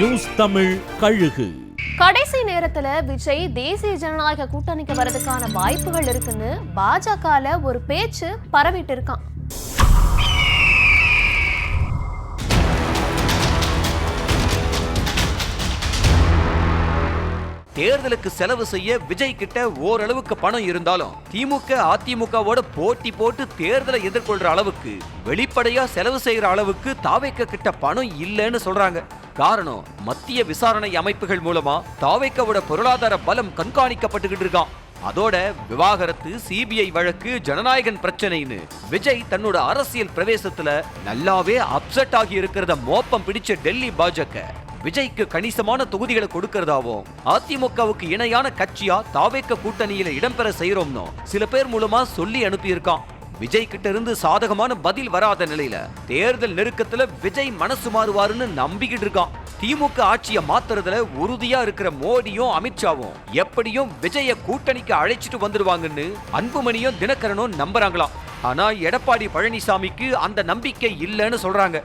News Tamil கழுகு. கடைசி நேரத்துல விஜய் தேசிய ஜனநாயக கூட்டணிக்கு வரதுக்கான வாய்ப்புகள் இருக்குன்னு பாஜகல ஒரு பேச்சு பரவிட்டு இருக்கான். தேர்தலுக்கு செலவு செய்ய விஜய் கிட்ட ஓரளவுக்கு பணம் இருந்தாலும் திமுக அதிமுகவோட போட்டி போட்டு தேர்தலை எதிர்கொள்ற அளவுக்கு வெளிப்படையா செலவு செய்யற அளவுக்கு தாவேக்க கிட்ட பணம் இல்லைன்னு சொல்றாங்க. காரணம், மத்திய விசாரணை அமைப்புகள் மூலமா தாவேக்கவோட பொருளாதார பலம் கண்காணிக்கப்பட்டுகிட்டு இருக்கான். அதோட விவாகரத்து, சிபிஐ வழக்கு, ஜனநாயகன் பிரச்சனைன்னு விஜய் தன்னோட அரசியல் பிரவேசத்துல நல்லாவே அப்செட் ஆகி இருக்கிறத மோப்பம் பிடிச்ச டெல்லி பாஜக விஜய்க்கு கணிசமான தொகுதிகளை கொடுக்கிறதாவும் அதிமுகவுக்கு இணையான கட்சியா தாவேக்க கூட்டணியில இடம்பெற செய்யறோம்னு சில பேர் மூலமா சொல்லி அனுப்பியிருக்கான். விஜய் கிட்ட இருந்து சாதகமான பதில் வராத நிலையில தேர்தல் நெருக்கத்துல விஜய் மனசு மாறுவாருன்னு நம்பிக்கிட்டு இருக்கான். திமுக ஆட்சியை மாத்துறதுல உறுதியா இருக்கிற மோடியும் அமித்ஷாவும் எப்படியும் விஜய கூட்டணிக்கு அழைச்சிட்டு வந்துடுவாங்கன்னு அன்புமணியும் தினகரனும் நம்புறாங்களாம். ஆனா எடப்பாடி பழனிசாமிக்கு அந்த நம்பிக்கை இல்லைன்னு சொல்றாங்க.